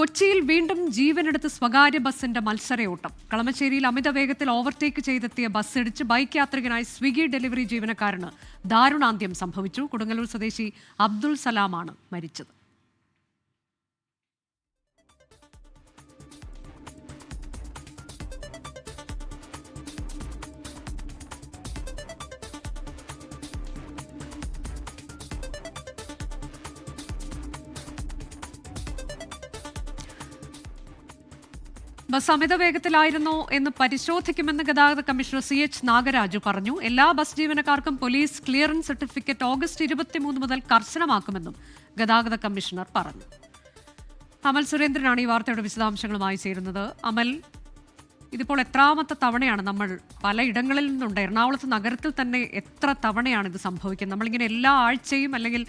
കൊച്ചിയിൽ വീണ്ടും ജീവനെടുത്ത് സ്വകാര്യ ബസിന്റെ മത്സരയോട്ടം. കളമശ്ശേരിയിൽ അമിത വേഗത്തിൽ ഓവർടേക്ക് ചെയ്തെത്തിയ ബസ് ഇടിച്ച് ബൈക്ക് യാത്രികനായി സ്വിഗ്ഗി ഡെലിവറി ജീവനക്കാരന് ദാരുണാന്ത്യം സംഭവിച്ചു. കൊടുങ്ങല്ലൂർ സ്വദേശി അബ്ദുൾ സലാമാണ് മരിച്ചത്. ബസ് അമിത വേഗത്തിലായിരുന്നോ എന്ന് പരിശോധിക്കുമെന്ന് ഗതാഗത കമ്മീഷണർ CH നാഗരാജു പറഞ്ഞു. എല്ലാ ബസ് ജീവനക്കാർക്കും പോലീസ് ക്ലിയറൻസ് സർട്ടിഫിക്കറ്റ് ഓഗസ്റ്റ് 23 മുതൽ കർശനമാക്കുമെന്നും ഗതാഗത കമ്മീഷണർ പറഞ്ഞു. അമൽ സുരേന്ദ്രനാണ് ഈ വാർത്തയുടെ വിശദാംശങ്ങളുമായി ചേരുന്നത്. അമൽ, ഇതിപ്പോൾ എത്രാമത്തെ തവണയാണ് നമ്മൾ പലയിടങ്ങളിൽ നിന്നുണ്ട്, എറണാകുളത്ത് നഗരത്തിൽ തന്നെ എത്ര തവണയാണ് ഇത് സംഭവിക്കുന്നത്? നമ്മളിങ്ങനെ എല്ലാ ആഴ്ചയും അല്ലെങ്കിൽ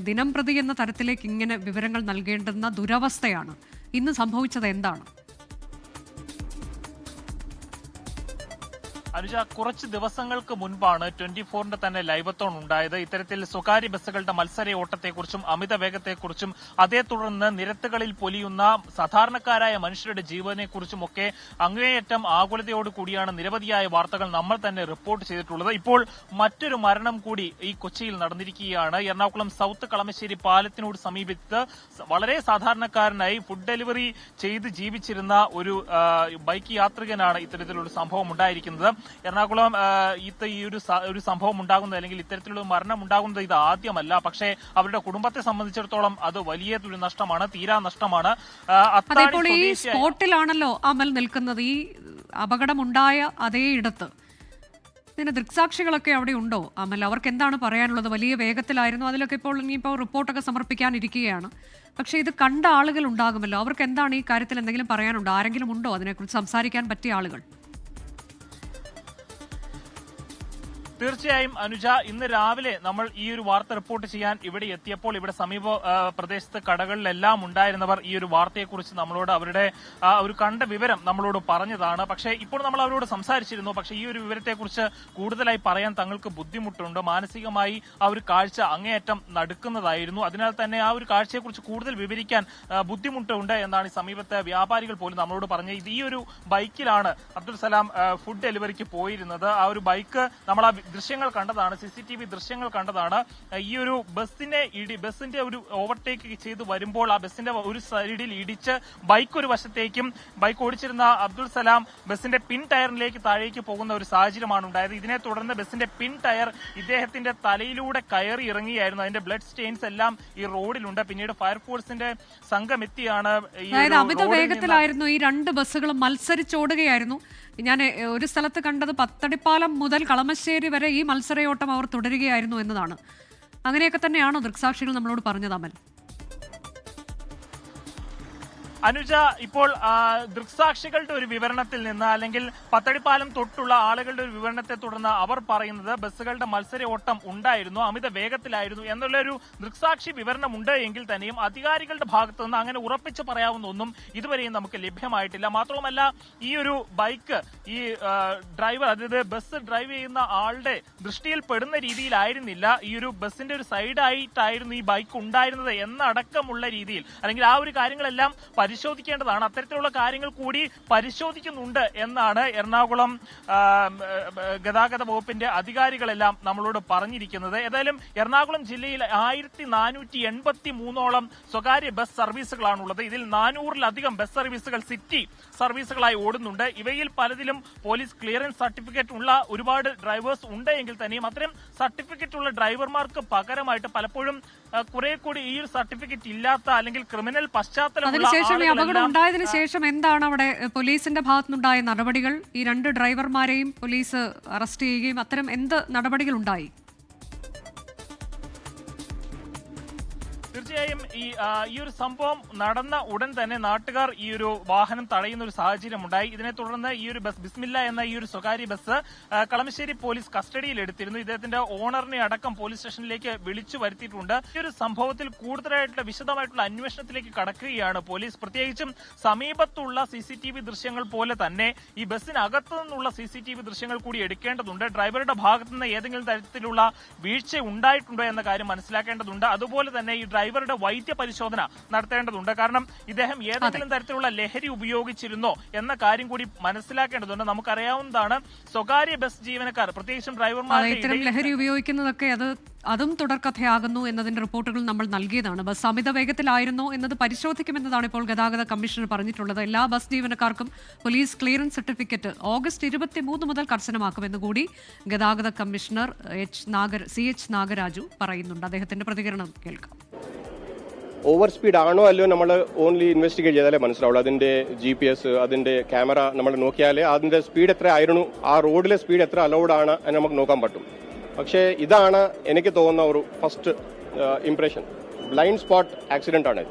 ദിനം പ്രതി എന്ന തരത്തിലേക്ക് ഇങ്ങനെ വിവരങ്ങൾ നൽകേണ്ടുന്ന ദുരവസ്ഥയാണ്. ഇന്ന് സംഭവിച്ചത് എന്താണ്? അനുജ, കുറച്ച് ദിവസങ്ങൾക്ക് മുൻപാണ് 24ന്റെ തന്നെ ലൈവത്തോൺ ഉണ്ടായത്. ഇത്തരത്തിൽ സ്വകാര്യ ബസ്സുകളുടെ മത്സര ഓട്ടത്തെക്കുറിച്ചും അമിത വേഗത്തെക്കുറിച്ചും അതേ തുടർന്ന് നിരത്തുകളിൽ പൊലിയുന്ന സാധാരണക്കാരായ മനുഷ്യരുടെ ജീവനെക്കുറിച്ചുമൊക്കെ അങ്ങേയറ്റം ആകുലതയോട് കൂടിയാണ് നിരവധിയായ വാർത്തകൾ നമ്മൾ തന്നെ റിപ്പോർട്ട് ചെയ്തിട്ടുള്ളത്. ഇപ്പോൾ മറ്റൊരു മരണം കൂടി ഈ കൊച്ചിയിൽ നടന്നിരിക്കുകയാണ്. എറണാകുളം സൗത്ത് കളമശ്ശേരി പാലത്തിനോട് സമീപത്ത് വളരെ സാധാരണക്കാരനായി ഫുഡ് ഡെലിവറി ചെയ്ത് ജീവിച്ചിരുന്ന ഒരു ബൈക്ക് യാത്രികനാണ് ഇത്തരത്തിലൊരു സംഭവം ഉണ്ടായിരിക്കുന്നത്. എറണാകുളം ഈ ഒരു സംഭവം ഉണ്ടാകുന്നത് അല്ലെങ്കിൽ ഇത്തരത്തിലുള്ള മരണം ഉണ്ടാകുന്നത് ഇത് ആദ്യമല്ല. പക്ഷേ അവരുടെ കുടുംബത്തെ സംബന്ധിച്ചിടത്തോളം അത് വലിയ ഒരു നഷ്ടമാണ്, തീരാ നഷ്ടമാണ്. ഈ സ്പോട്ടിലാണല്ലോ അമൽ നിൽക്കുന്നത്, ഈ അപകടമുണ്ടായ അതേ ഇടത്ത്. ഇതിന് ദൃക്സാക്ഷികളൊക്കെ അവിടെ ഉണ്ടോ അമൽ? അവർക്ക് എന്താണ് പറയാനുള്ളത്? വലിയ വേഗത്തിലായിരുന്നു, അതിലൊക്കെ ഇനിയിപ്പോൾ റിപ്പോർട്ടൊക്കെ സമർപ്പിക്കാനിരിക്കുകയാണ്. പക്ഷേ ഇത് കണ്ട ആളുകൾ ഉണ്ടാകുമല്ലോ, അവർക്ക് എന്താണ് ഈ കാര്യത്തിൽ എന്തെങ്കിലും പറയാനുണ്ടോ? ആരെങ്കിലും ഉണ്ടോ അതിനെക്കുറിച്ച് സംസാരിക്കാൻ പറ്റിയ ആളുകൾ? തീർച്ചയായും അനുജ, ഇന്ന് രാവിലെ നമ്മൾ ഈ ഒരു വാർത്ത റിപ്പോർട്ട് ചെയ്യാൻ ഇവിടെ എത്തിയപ്പോൾ ഇവിടെ സമീപ പ്രദേശത്ത് കടകളിലെല്ലാം ഉണ്ടായിരുന്നവർ ഈ ഒരു വാർത്തയെക്കുറിച്ച് നമ്മളോട് അവരുടെ ഒരു കണ്ട വിവരം നമ്മളോട് പറഞ്ഞതാണ്. പക്ഷേ ഇപ്പോൾ നമ്മൾ അവരോട് സംസാരിച്ചിരുന്നു. പക്ഷേ ഈ ഒരു വിവരത്തെക്കുറിച്ച് കൂടുതലായി പറയാൻ തങ്ങൾക്ക് ബുദ്ധിമുട്ടുണ്ട്. മാനസികമായി ആ ഒരു കാഴ്ച അങ്ങേയറ്റം നടുക്കുന്നതായിരുന്നു. അതിനാൽ തന്നെ ആ ഒരു കാഴ്ചയെക്കുറിച്ച് കൂടുതൽ വിവരിക്കാൻ ബുദ്ധിമുട്ടുണ്ട് എന്നാണ് ഈ സമീപത്തെ വ്യാപാരികൾ പോലും നമ്മളോട് പറഞ്ഞത്. ഈ ഒരു ബൈക്കിലാണ് അബ്ദുൾ സലാം ഫുഡ് ഡെലിവറിക്ക് പോയിരുന്നത്. ആ ഒരു ബൈക്ക് നമ്മൾ ദൃശ്യങ്ങൾ കണ്ടതാണ്, CCTV ദൃശ്യങ്ങൾ കണ്ടതാണ്. ഈ ഒരു ബസിന്റെ ഒരു ഓവർടേക്ക് ചെയ്ത് വരുമ്പോൾ ആ ബസിന്റെ ഒരു സൈഡിൽ ഇടിച്ച് ബൈക്ക് ഒരു വശത്തേക്കും, ബൈക്ക് ഓടിച്ചിരുന്ന അബ്ദുൾ സലാം ബസിന്റെ പിൻ ടയറിലേക്ക് താഴേക്ക് പോകുന്ന ഒരു സാഹചര്യമാണ് ഉണ്ടായത്. ഇതിനെ തുടർന്ന് ബസിന്റെ പിൻ ടയർ ഇദ്ദേഹത്തിന്റെ തലയിലൂടെ കയറി ഇറങ്ങിയായിരുന്നു. അതിന്റെ ബ്ലഡ് സ്റ്റെയിൻസ് എല്ലാം ഈ റോഡിലുണ്ട്. പിന്നീട് ഫയർഫോഴ്സിന്റെ സംഘം എത്തിയാണ്. അമിത വേഗത്തിലായിരുന്നു ഈ രണ്ട് ബസ്സുകളും മത്സരിച്ചോടുകയായിരുന്നു. ഞാൻ ഒരു സ്ഥലത്ത് കണ്ടത് പത്തടിപ്പാലം മുതൽ കളമശ്ശേരി വരെ ഈ മത്സരയോട്ടം അവർ തുടരുകയായിരുന്നു എന്നതാണ്. അങ്ങനെയൊക്കെ തന്നെയാണോ ദൃക്സാക്ഷികൾ നമ്മളോട് പറഞ്ഞത് അമൽ? അനുജ, ഇപ്പോൾ ദൃക്സാക്ഷികളുടെ ഒരു വിവരണത്തിൽ നിന്ന് അല്ലെങ്കിൽ പത്തടിപ്പാലം തൊട്ടുള്ള ആളുകളുടെ ഒരു വിവരണത്തെ തുടർന്ന് അവർ പറയുന്നത് ബസ്സുകളുടെ മത്സര ഓട്ടം ഉണ്ടായിരുന്നു, അമിത വേഗത്തിലായിരുന്നു എന്നുള്ളൊരു ദൃക്സാക്ഷി വിവരണമുണ്ട് എങ്കിൽ തന്നെയും അധികാരികളുടെ ഭാഗത്തു നിന്ന് അങ്ങനെ ഉറപ്പിച്ച് പറയാവുന്ന ഒന്നും ഇതുവരെയും നമുക്ക് ലഭ്യമായിട്ടില്ല. മാത്രവുമല്ല, ഈ ഒരു ബൈക്ക് ഈ ഡ്രൈവർ, അതായത് ബസ് ഡ്രൈവ് ചെയ്യുന്ന ആളുടെ ദൃഷ്ടിയിൽ പെടുന്ന രീതിയിലായിരുന്നില്ല. ഈ ഒരു ബസിന്റെ ഒരു സൈഡായിട്ടായിരുന്നു ഈ ബൈക്ക് ഉണ്ടായിരുന്നത് എന്നടക്കമുള്ള രീതിയിൽ, അല്ലെങ്കിൽ ആ ഒരു കാര്യങ്ങളെല്ലാം പരിശോധിക്കേണ്ടതാണ്. അത്തരത്തിലുള്ള കാര്യങ്ങൾ കൂടി പരിശോധിക്കുന്നുണ്ട് എന്നാണ് എറണാകുളം ഗതാഗത വകുപ്പിന്റെ അധികാരികളെല്ലാം നമ്മളോട് പറഞ്ഞിരിക്കുന്നത്. ഏതായാലും എറണാകുളം ജില്ലയിൽ 1483ഓളം സ്വകാര്യ ബസ് സർവീസുകളാണുള്ളത്. ഇതിൽ 400-ലധികം ബസ് സർവീസുകൾ സിറ്റി സർവീസുകളായി ഓടുന്നുണ്ട്. ഇവയിൽ പലതിലും പോലീസ് ക്ലിയറൻസ് സർട്ടിഫിക്കറ്റ് ഉള്ള ഒരുപാട് ഡ്രൈവേഴ്സ് ഉണ്ട് എങ്കിൽ തന്നെയും അത്തരം സർട്ടിഫിക്കറ്റ് ഉള്ള ഡ്രൈവർമാർക്ക് പകരമായിട്ട് പലപ്പോഴും കുറെ കൂടി ഈ ഒരു സർട്ടിഫിക്കറ്റ് ഇല്ലാത്ത അല്ലെങ്കിൽ ക്രിമിനൽ പശ്ചാത്തലമുള്ള അപകടം ഉണ്ടായതിനു ശേഷം എന്താണ് അവിടെ പോലീസിന്റെ ഭാഗത്തുനിന്നുണ്ടായ നടപടികൾ? ഈ രണ്ട് ഡ്രൈവർമാരെയും പോലീസ് അറസ്റ്റ് ചെയ്യുകയും അത്തരം എന്ത് നടപടികൾ ഉണ്ടായി? തീർച്ചയായും ഈ ഒരു സംഭവം നടന്ന ഉടൻ തന്നെ നാട്ടുകാർ ഈ ഒരു വാഹനം തടയുന്ന ഒരു സാഹചര്യം ഉണ്ടായി. ഇതിനെ തുടർന്ന് ഈ ഒരു ബസ് ബിസ്മില്ല എന്ന ഈ ഒരു സ്വകാര്യ ബസ് കളമശ്ശേരി പോലീസ് കസ്റ്റഡിയിൽ എടുത്തിരുന്നു. ഇദ്ദേഹത്തിന്റെ ഓണറിനെ അടക്കം പോലീസ് സ്റ്റേഷനിലേക്ക് വിളിച്ചു വരുത്തിയിട്ടുണ്ട്. ഈ ഒരു സംഭവത്തിൽ കൂടുതലായിട്ടുള്ള വിശദമായിട്ടുള്ള അന്വേഷണത്തിലേക്ക് കടക്കുകയാണ് പോലീസ്. പ്രത്യേകിച്ചും സമീപത്തുള്ള CCTV ദൃശ്യങ്ങൾ പോലെ തന്നെ ഈ ബസ്സിനകത്തു നിന്നുള്ള CCTV ദൃശ്യങ്ങൾ കൂടി എടുക്കേണ്ടതുണ്ട്. ഡ്രൈവറുടെ ഭാഗത്തുനിന്ന് ഏതെങ്കിലും തരത്തിലുള്ള വീഴ്ച ഉണ്ടായിട്ടുണ്ടോ എന്ന കാര്യം മനസ്സിലാക്കേണ്ടതുണ്ട്. അതുപോലെ തന്നെ ഈ ഡ്രൈവറുടെ ഇദ്ദേഹത്തിന്റെ വൈദ്യ പരിശോധന നടത്തേണ്ടതുണ്ട്. കാരണം ഇദ്ദേഹം ഏതെങ്കിലും തരത്തിലുള്ള ലഹരി ഉപയോഗിച്ചിരുന്നോ എന്ന കാര്യം കൂടി മനസ്സിലാക്കേണ്ടതുണ്ട്. നമുക്കറിയാവുന്നതാണ് സ്വകാര്യ ബസ് ജീവനക്കാർ, പ്രത്യേകിച്ചും ഡ്രൈവർമാർ ഇത്തരം ലഹരി ഉപയോഗിക്കുന്നതൊക്കെ അതും തുടർക്കഥയാകുന്നു എന്നതിന്റെ റിപ്പോർട്ടുകൾ നമ്മൾ നൽകിയതാണ്. ബസ് അമിത വേഗത്തിലായിരുന്നോ എന്നത് പരിശോധിക്കുമെന്നതാണ് ഇപ്പോൾ ഗതാഗത കമ്മീഷണർ പറഞ്ഞിട്ടുള്ളത്. എല്ലാ ബസ് ജീവനക്കാർക്കും പോലീസ് ക്ലിയറൻസ് സർട്ടിഫിക്കറ്റ് ഓഗസ്റ്റ് 23 മുതൽ കർശനമാക്കുമെന്ന് കൂടി ഗതാഗത കമ്മീഷണർ CH നാഗരാജു പറയുന്നുണ്ട്. അദ്ദേഹത്തിന്റെ പ്രതികരണം കേൾക്കാം. ഓവർ സ്പീഡ് ആണോ അല്ലയോ നമ്മൾ ഓൺലി ഇൻവെസ്റ്റിഗേറ്റ് ചെയ്താലേ മനസ്സിലാവുള്ളൂ. അതിന്റെ GPS, അതിന്റെ ക്യാമറ നമ്മൾ നോക്കിയാലേ അതിന്റെ സ്പീഡ് എത്ര ആയിരുന്നു, ആ റോഡിലെ സ്പീഡ് എത്ര അലൗഡ് ആണ് എന്ന് നമുക്ക് നോക്കാൻ പറ്റും. പക്ഷേ ഇതാണ് എനിക്ക് തോന്നുന്ന ഒരു first impression. Blind spot accident ആണ്.